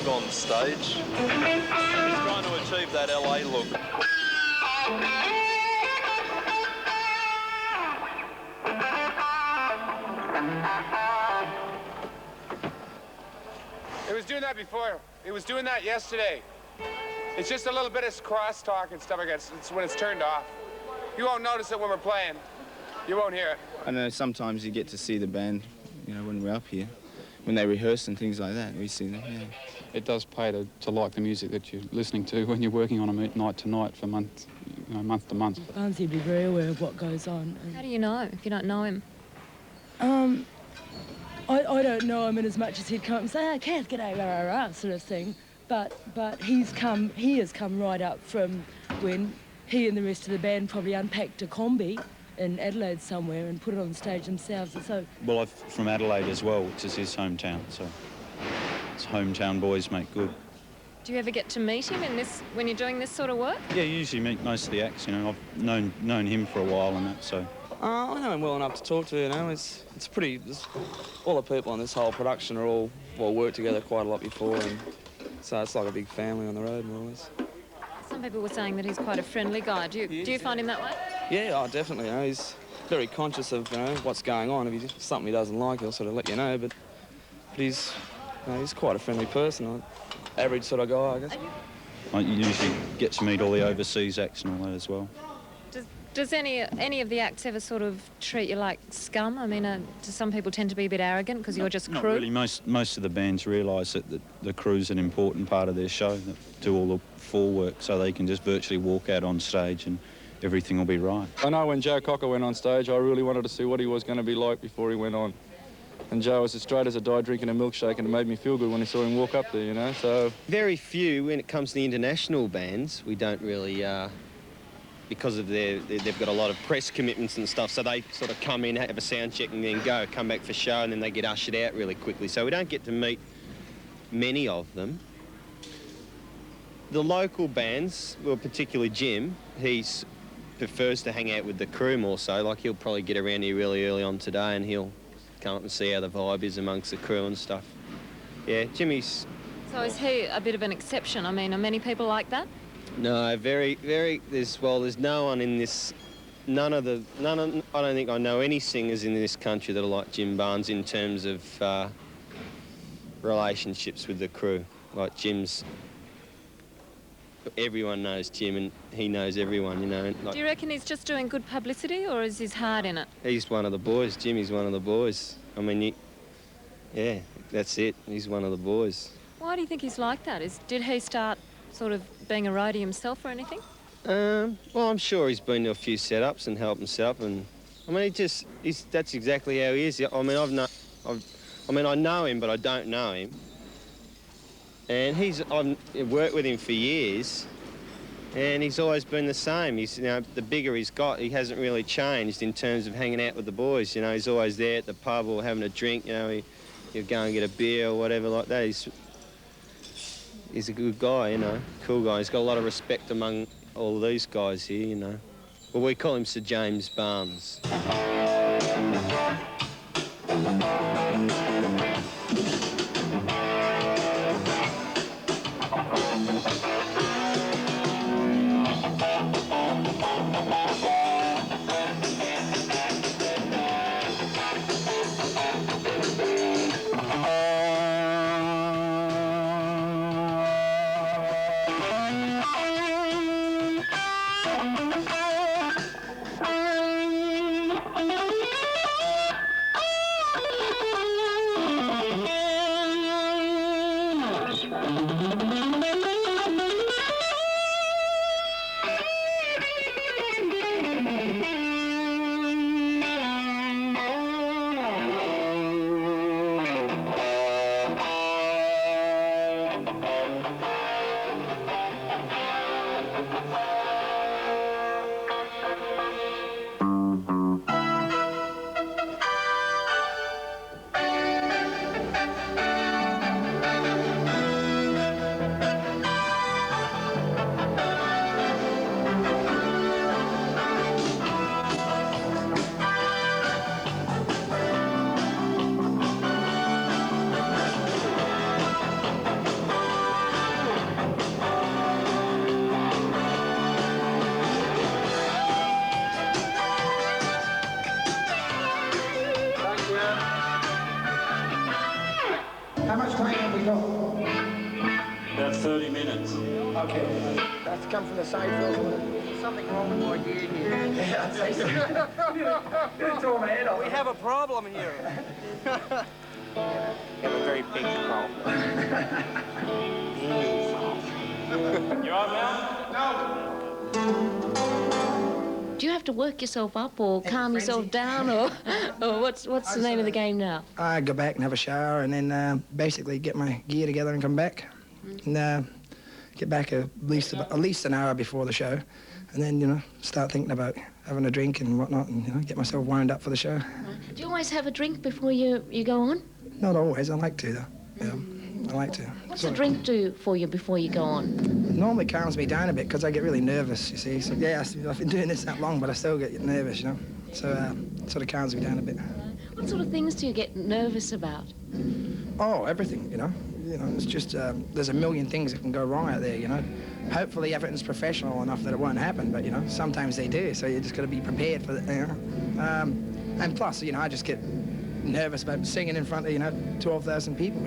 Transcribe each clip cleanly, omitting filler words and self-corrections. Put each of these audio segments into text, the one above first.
slog on stage. He's trying to achieve that LA look. It was doing that before. It was doing that yesterday. It's just a little bit of crosstalk and stuff like that. It's when it's turned off. You won't notice it when we're playing. You won't hear it. I know sometimes you get to see the band, you know, when we're up here, when they rehearse and things like that. We see them, yeah. It does pay to like the music that you're listening to when you're working on them night to night for months, you know, month to month. Barnsley would be very aware of what goes on. How do you know if you don't know him? I don't know him in as much as he'd come up and say, "Oh, Kath, g'day, rah, rah, rah," sort of thing. But he has come right up from when he and the rest of the band probably unpacked a combi in Adelaide somewhere and put it on stage themselves. And so, well, I'm from Adelaide as well, which is his hometown, so it's hometown boys make good. Do you ever get to meet him when you're doing this sort of work? Yeah, you usually meet most of the acts, you know. I've known him for a while and that, so. I know him well enough to talk to, you know. It's pretty... all the people on this whole production are all worked together quite a lot before, and so it's like a big family on the road, more or less. Some people were saying that he's quite a friendly guy. Do you find him that way? Yeah, oh, definitely. You know, he's very conscious of, you know, what's going on. If he's something he doesn't like, he'll sort of let you know, but he's quite a friendly person. Average sort of guy, I guess. I usually get to meet all the overseas acts and all that as well. Does any of the acts ever sort of treat you like scum? I mean, do some people tend to be a bit arrogant because you're just crew? Not really. Most of the bands realise that the crew's an important part of their show, that do all the forework, so they can just virtually walk out on stage and everything will be right. I know when Joe Cocker went on stage, I really wanted to see what he was going to be like before he went on. And Joe was as straight as a die drinking a milkshake, and it made me feel good when I saw him walk up there, you know, so... Very few, when it comes to the international bands, we don't really... because of they've got a lot of press commitments and stuff, so they sort of come in, have a sound check and then come back for show, and then they get ushered out really quickly. So we don't get to meet many of them. The local bands, well, particularly Jim, he prefers to hang out with the crew more so. Like, he'll probably get around here really early on today and he'll come up and see how the vibe is amongst the crew and stuff. Yeah, Jimmy's... So is he a bit of an exception? I mean, are many people like that? No, very, there's no one in this, I don't think I know any singers in this country that are like Jim Barnes in terms of relationships with the crew. Like Jim's, everyone knows Jim and he knows everyone, you know. Like, do you reckon he's just doing good publicity or is his heart in it? He's one of the boys, Jimmy's one of the boys. I mean, yeah, that's it, he's one of the boys. Why do you think he's like that? Did he start sort of being a roadie himself or anything? Well, I'm sure he's been to a few setups and helped himself, and I mean, that's exactly how he is. I mean, I know him, but I don't know him. And I've worked with him for years, and he's always been the same. He's, you know, the bigger he's got, he hasn't really changed in terms of hanging out with the boys. You know, he's always there at the pub or having a drink. You know, he'll go and get a beer or whatever like that. He's a good guy, you know, cool guy. He's got a lot of respect among all of these guys here, you know. Well, we call him Sir James Barnes. Okay. That's come from the side, Phil. Something wrong with my gear here. Yeah, I'd say so. Tore my head off. We have a problem here. We have a very big problem. You on now? No. Do you have to work yourself up or calm yourself down, or what's the name of the game now? I go back and have a shower and then basically get my gear together and come back. And get back at least an hour before the show, and then, you know, start thinking about having a drink and whatnot, and, you know, get myself wound up for the show. Do you always have a drink before you go on? Not always. I like to, though. Yeah, I like to. What's a drink do for you before you go on? It normally calms me down a bit because I get really nervous, you see. So, yeah, I've been doing this that long, but I still get nervous, you know. So it sort of calms me down a bit. What sort of things do you get nervous about? Oh, everything, you know. You know, it's just, there's a million things that can go wrong out there, you know. Hopefully everything's professional enough that it won't happen, but, you know, sometimes they do, so you just got to be prepared for it, you know. And plus, you know, I just get nervous about singing in front of, you know, 12,000 people.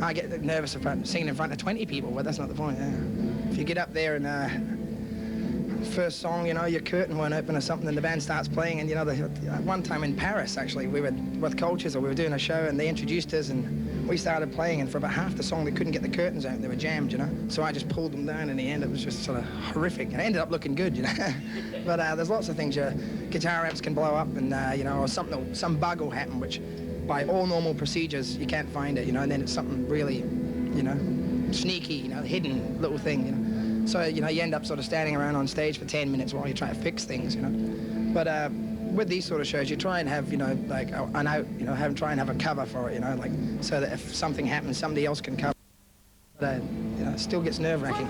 I get nervous about singing in front of 20 people, but that's not the point, yeah. If you get up there and first song, you know, your curtain won't open or something and the band starts playing, and, you know, one time in Paris, actually, we were with Cultures, or we were doing a show, and they introduced us, and we started playing, and for about half the song, they couldn't get the curtains out. They were jammed, you know. So I just pulled them down. In the end, it was just sort of horrific. And it ended up looking good, you know. But there's lots of things. Your guitar amps can blow up, and you know, or some bug will happen, which, by all normal procedures, you can't find it, you know. And then it's something really, you know, sneaky, you know, hidden little thing, you know. So, you know, you end up sort of standing around on stage for 10 minutes while you try to fix things, you know. But with these sort of shows, you try and have, you know, like an out, you know, try and have a cover for it, you know, like, so that if something happens, somebody else can cover. But, you know, it still gets nerve-wracking.